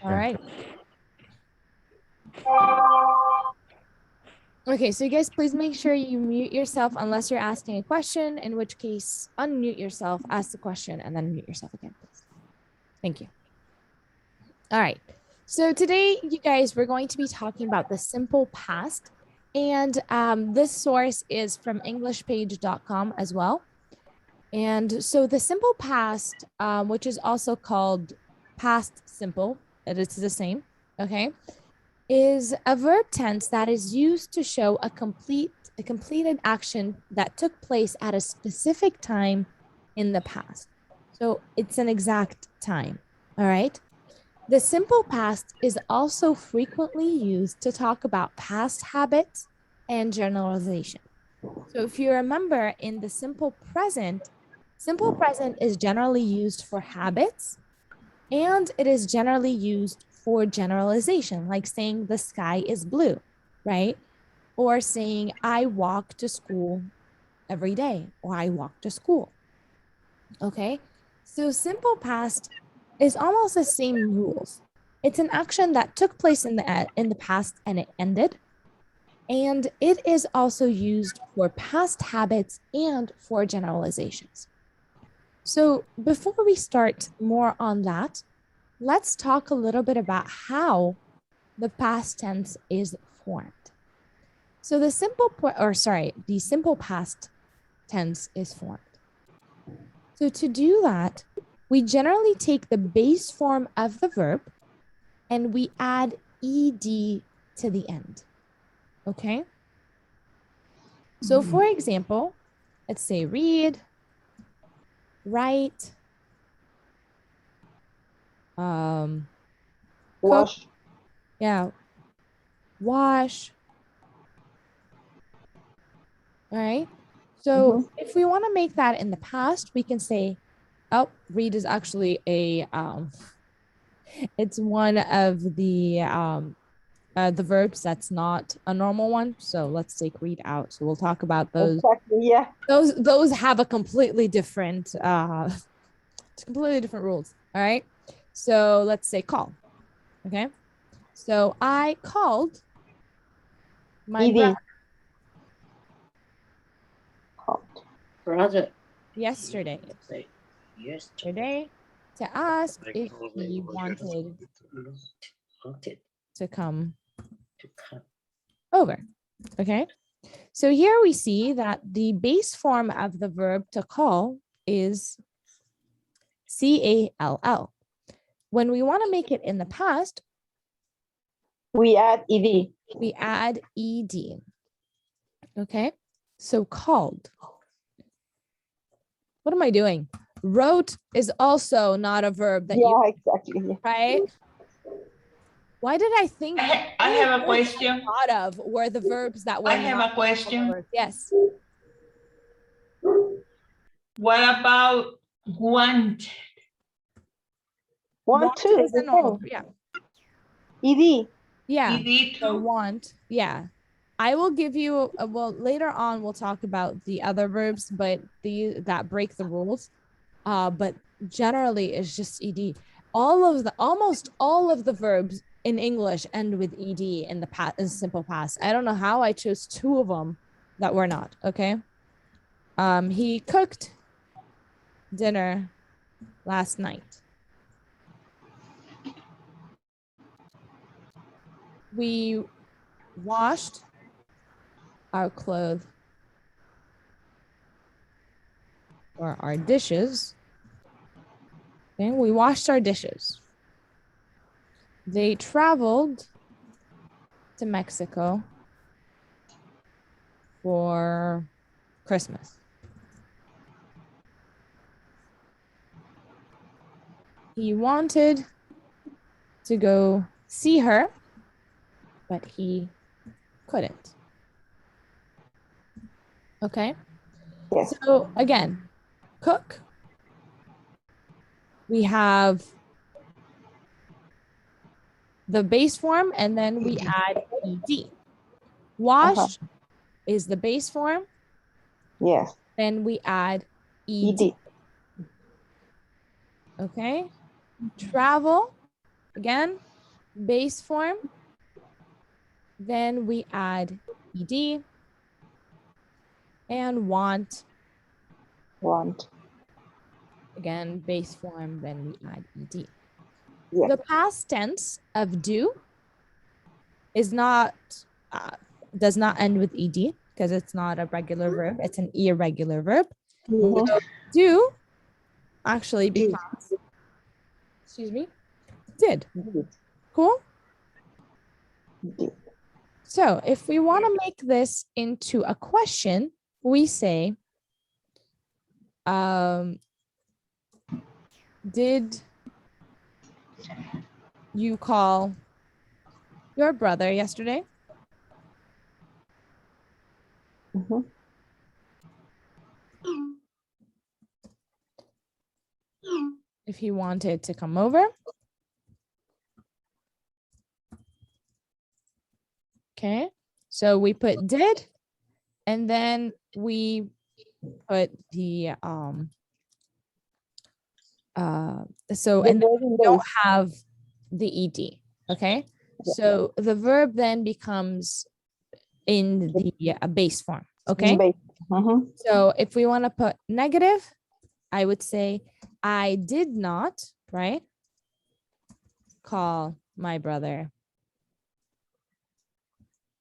All right. Okay, so you guys, please make sure you mute yourself unless you're asking a question, in which case unmute yourself, ask the question, and then mute yourself again, please. Thank you. All right. So today, you guys, we're going to be talking about the simple past. And this source is from englishpage.com as well. And so the simple past, which is also called past simple, it's the same, okay, is a verb tense that is used to show a completed action that took place at a specific time in the past. So it's an exact time, all right? The simple past is also frequently used to talk about past habits and generalization. So if you remember, in the simple present is generally used for habits, and it is generally used for generalization, like saying the sky is blue, right? Or saying I walk to school every day, or I walk to school. Okay, so simple past is almost the same rules. It's an action that took place in the past and it ended. And it is also used for past habits and for generalizations. So before we start more on that, let's talk a little bit about how the past tense is formed. So the simple past tense is formed. So to do that, we generally take the base form of the verb and we add ed to the end. Okay? So for example, let's say read, write, wash. cook, yeah, wash. All right. So if we want to make that in the past, we can say, oh, read is actually a it's one of the verbs that's not a normal one. So let's take read out. So we'll talk about those. Exactly, yeah. Those have a completely different rules. All right. So let's say call. Okay. So I called my brother yesterday to ask if he wanted to come over. Okay. So here we see that the base form of the verb to call is call. When we want to make it in the past, we add ed. We add ed. Okay. So called. What am I doing? Wrote is also not a verb that you exactly. Right? Why did I think I have a question. Thought of were the verbs that were I have a question. Yes. What about want? Want to is a normal, yeah. ed. Yeah. Ed So want, yeah. I will give you well later on we'll talk about the other verbs, but that break the rules. But generally it's just ed. Almost all of the verbs in English end with ed in the past, in simple past. I don't know how I chose two of them that were not. Okay. He cooked dinner last night. We washed our clothes or our dishes. Okay, we washed our dishes. They traveled to Mexico for Christmas. He wanted to go see her, but he couldn't. Okay. Yes. So again, cook. We have the base form and then we add ed. Wash is the base form. Yes. Then we add ed. Okay. Travel Again, base form. Then we add ed and want. Want. Again, base form, then we add ed. Yeah. The past tense of do is not, does not end with ed because it's not a regular verb. It's an irregular verb. Mhm. So do actually becomes, excuse me, did. Did. Cool? Did. So if we want to make this into a question, we say, did you call your brother yesterday? Mhm. If he wanted to come over. Okay, so we put did, and then we put the so The and then verb in we don't base. have the ed. Okay, so the verb then becomes in the base form. Okay, In base. Mhm. so if we want to put negative, I would say I did not, right, call my brother.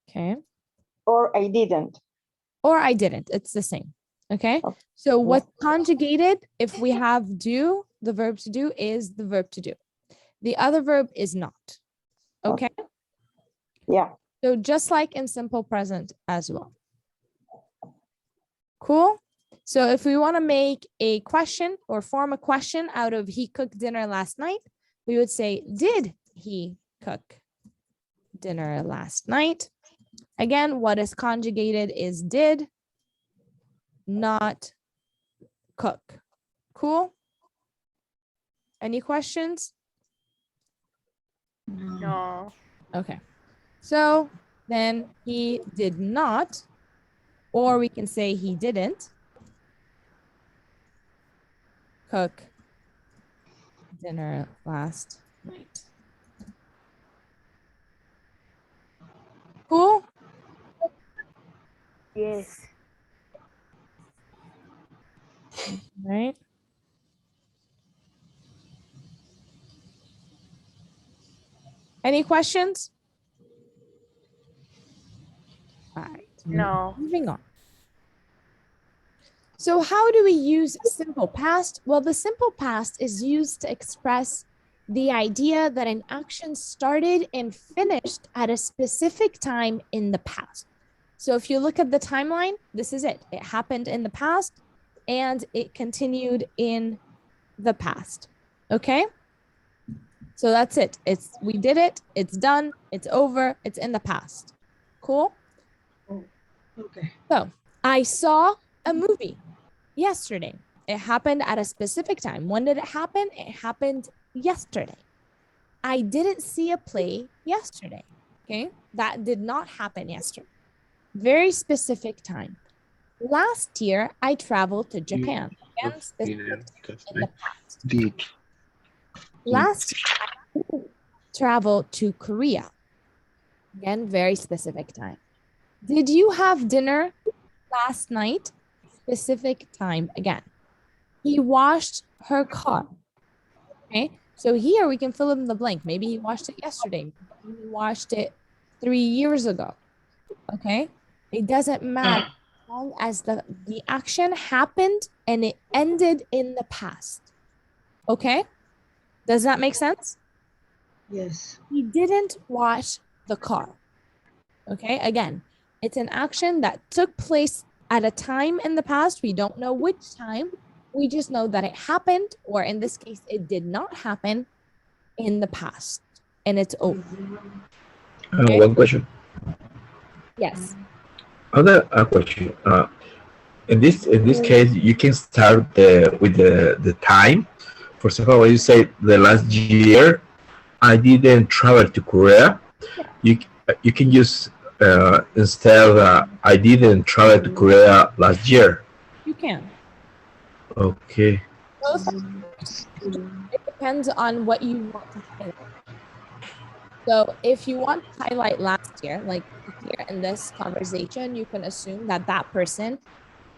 Okay, Or I didn't. or I didn't. It's the same. Okay, Okay. so what's conjugated if we have do, the verb to do is the verb to do. The other verb is not. Okay, Yeah. so just like in simple present as well. Cool. So if we want to make a question or form a question out of he cooked dinner last night, we would say, did he cook dinner last night? Again, what is conjugated is did, not cook. Cool. Any questions? No. Okay. So then he did not, or we can say he didn't cook dinner last night. Cool. Yes. Right. Any questions? All right. No. Moving on. So how do we use simple past? Well, the simple past is used to express the idea that an action started and finished at a specific time in the past. So if you look at the timeline, this is it. It happened in the past and it continued in the past. Okay? So that's it. We did it. It's done. It's over. It's in the past. Cool? Okay. So I saw a movie yesterday. It happened at a specific time. When did it happen? It happened yesterday. I didn't see a play yesterday. Okay. That did not happen yesterday. Very specific time. Last year, I traveled to Japan. Again, specific time in the past. Did. Last year, I traveled to Korea. Again, very specific time. Did you have dinner last night? Specific time again. He washed her car. Okay, so here we can fill in the blank. Maybe he washed it yesterday. Maybe he washed it 3 years ago. Okay, it doesn't matter as long as the action happened and it ended in the past. Okay, does that make sense? Yes. He didn't wash the car. Okay, again, it's an action that took place at a time in the past. We don't know which time. We just know that it happened, or in this case, it did not happen in the past, and it's over. Okay. One question. Yes. Other question. In this case, you can start with the time. For example, when you say the last year, I didn't travel to Korea. You can use instead I didn't travel to Korea last year. You can. Okay. It depends on what you want to say. So if you want to highlight last year, like here in this conversation, you can assume that that person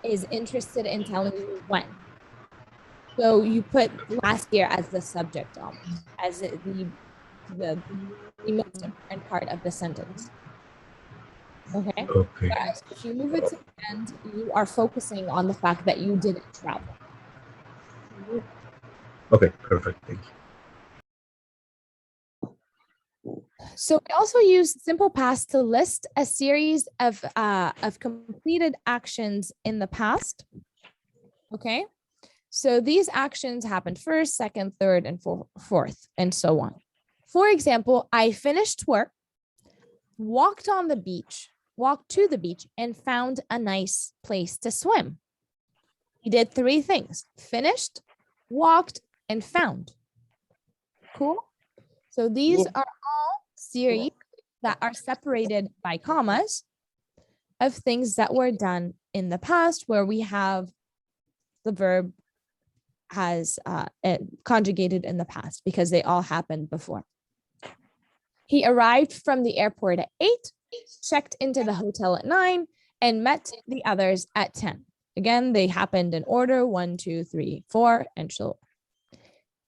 is interested in telling you when. So you put last year as the subject almost, as the most important part of the sentence. Okay. Okay. Whereas if you move it to the end, you are focusing on the fact that you didn't travel. Okay. Perfect. Thank you. So we also use simple past to list a series of completed actions in the past. Okay. So these actions happened first, second, third, and fourth, and so on. For example, I finished work, walked to the beach, and found a nice place to swim. He did three things: finished, walked, and found. Cool. So these are all series that are separated by commas of things that were done in the past, where we have the verb has conjugated in the past because they all happened before. He arrived from the airport at 8, checked into the hotel at 9, and met the others at 10. Again, they happened in order 1, 2, 3, 4, and so on.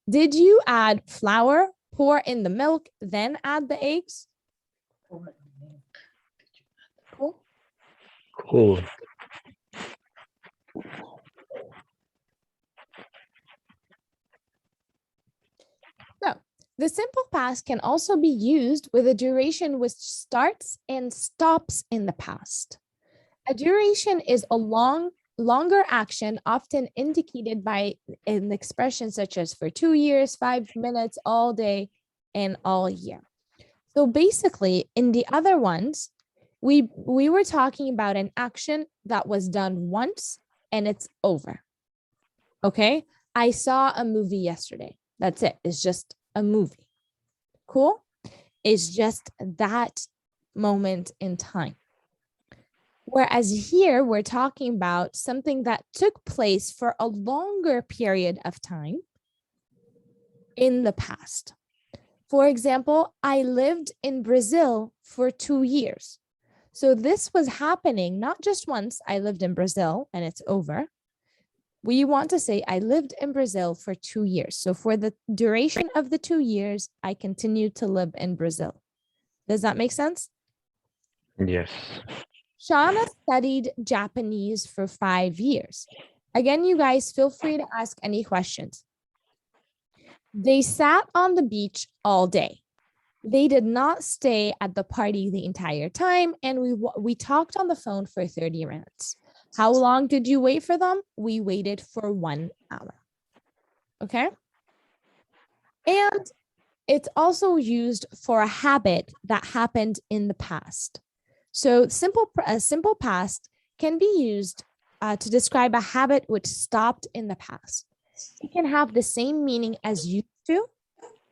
Did you add flour, pour in the milk, then add the eggs? Cool. Cool. So the simple past can also be used with a duration which starts and stops in the past. A duration is a longer action, often indicated by an expression such as for 2 years, 5 minutes, all day, and all year. So basically, in the other ones, we were talking about an action that was done once and it's over. Okay, I saw a movie yesterday. That's it. It's just a movie. Cool. It's just that moment in time. Whereas here we're talking about something that took place for a longer period of time in the past. For example, I lived in Brazil for 2 years. So this was happening not just once, I lived in Brazil and it's over. We want to say I lived in Brazil for 2 years. So for the duration of the 2 years, I continued to live in Brazil. Does that make sense? Yes. Shauna studied Japanese for 5 years. Again, you guys feel free to ask any questions. They sat on the beach all day. They did not stay at the party the entire time, and we talked on the phone for 30 minutes. How long did you wait for them? We waited for 1 hour. Okay. And it's also used for a habit that happened in the past. So simple past can be used to describe a habit which stopped in the past. It can have the same meaning as used to.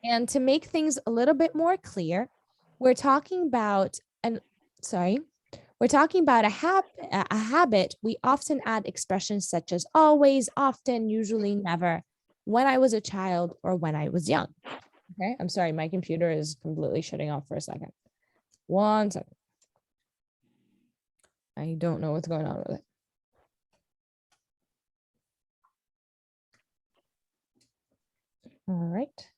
And to make things a little bit more clear, we're talking about a habit. We often add expressions such as always, often, usually, never, when I was a child, or when I was young. Okay, I'm sorry, my computer is completely shutting off for a second. 1 second. I don't know what's going on with it. All right.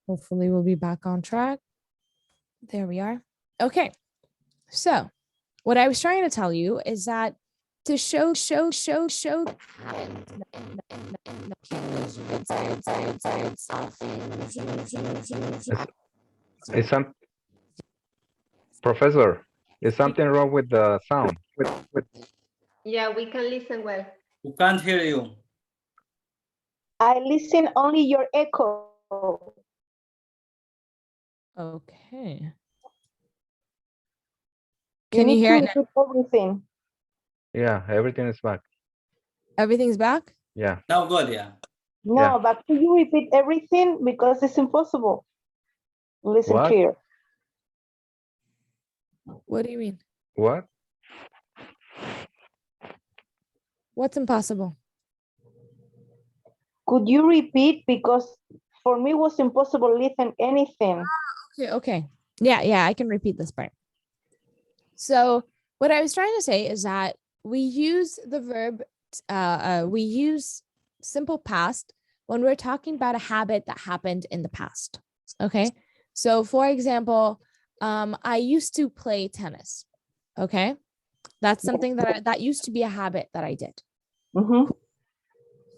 Hopefully we'll be back on track. There we are. Okay. So what I was trying to tell you is that to show Is some professor? Is something wrong with the sound? Yeah, we can listen well. We can't hear you. I listen only your echo. Okay. Can you need hear to it now? repeat everything. Yeah, everything is back. Everything's back? Yeah. Now good, yeah. No, Yeah. but can you repeat everything because it's impossible? Listen What? clear. What do you mean? What? What's impossible? Could you repeat because For me, it was impossible to listen anything. Okay. Yeah, I can repeat this part. So what I was trying to say is that we use the verb, we use simple past when we're talking about a habit that happened in the past. Okay. So for example, I used to play tennis. Okay. That's something that used to be a habit that I did. Mhm.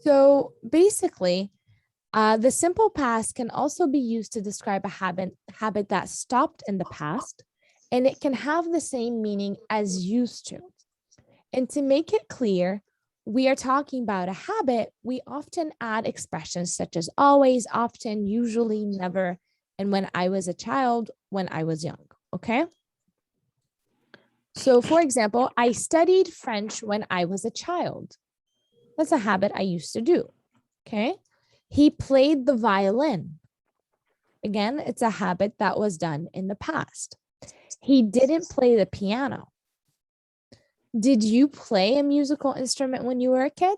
So basically, the simple past can also be used to describe a habit that stopped in the past, and it can have the same meaning as used to. And to make it clear, we are talking about a habit. We often add expressions such as always, often, usually, never, and when I was a child, when I was young. Okay. So for example, I studied French when I was a child. That's a habit I used to do. Okay. He played the violin. Again, it's a habit that was done in the past. He didn't play the piano. Did you play a musical instrument when you were a kid?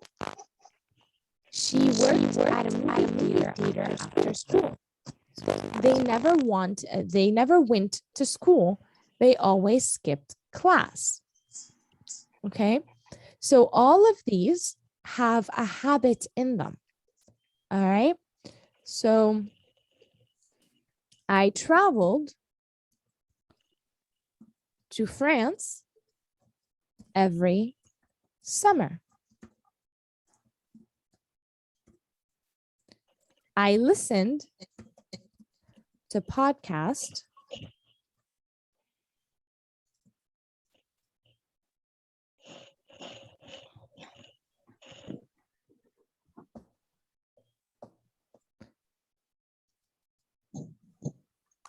She worked at a movie theater after school. They never went to school. They always skipped class. Okay. So all of these have a habit in them. All right. So I traveled to France every summer.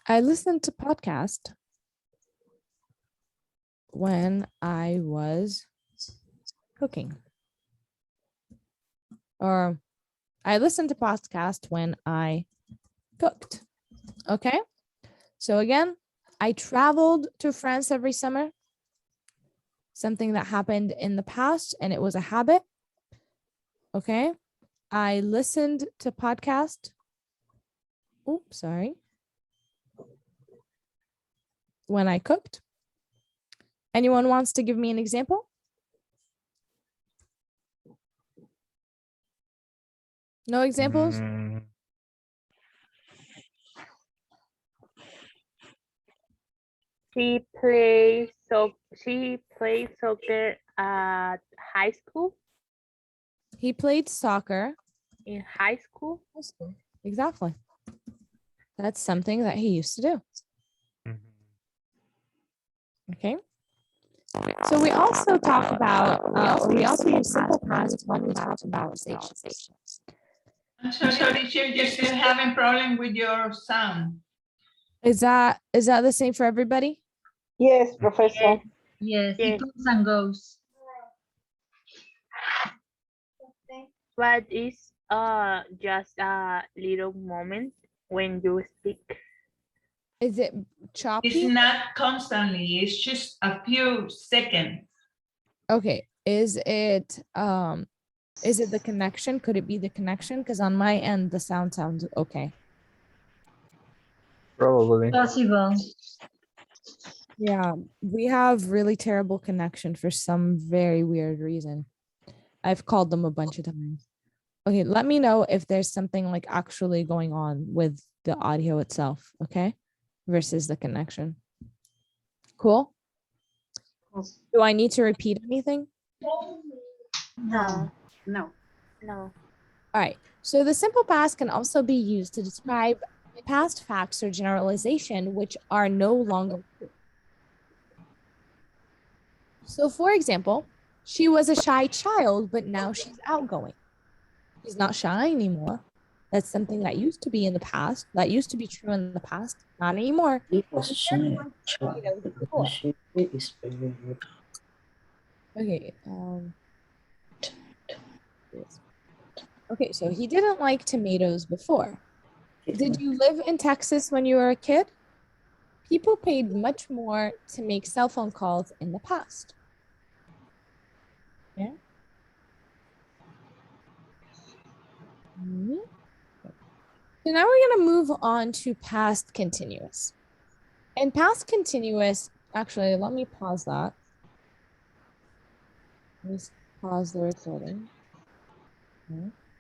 I listened to podcast when I was cooking. Or I listened to podcast when I cooked. Okay. So again, I traveled to France every summer. Something that happened in the past and it was a habit. Okay. I listened to podcast. Oops, sorry. When I cooked. Anyone wants to give me an example? No examples? Mm, She plays soccer at high school. He played soccer. In high school. Exactly. That's something that he used to do. mhm. Okay. So we also talk about, we also use simple past when we talk about conversations. I'm sorry, teacher, you're still having problem with your sound. Is that the same for everybody? Yes, Professor. Yes, Yes. it comes and goes. But it's just a little moment when you speak. Is it It's choppy? not constantly, it's just a few seconds. Okay. Is it the connection? Could it be the connection? Because on my end, the sound sounds okay. Probably. Possible. Yeah, we have really terrible connection for some very weird reason. I've called them a bunch of times. Okay, let me know if there's something like actually going on with the audio itself, okay? Versus the connection. Cool. Do I need to repeat anything? No, no. No. All right. So the simple past can also be used to describe past facts or generalization which are no longer true. So for example, she was a shy child, but now she's outgoing. She's not shy anymore. That's something that used to be in the past. That used to be true in the past. Not anymore. Okay. Yes. Okay, so he didn't like tomatoes before. Did you live in Texas when you were a kid? People paid much more to make cell phone calls in the past. Yeah. Mhm. So now we're going to move on to past continuous. And past continuous, actually, let me pause that. Let me pause the recording. Okay.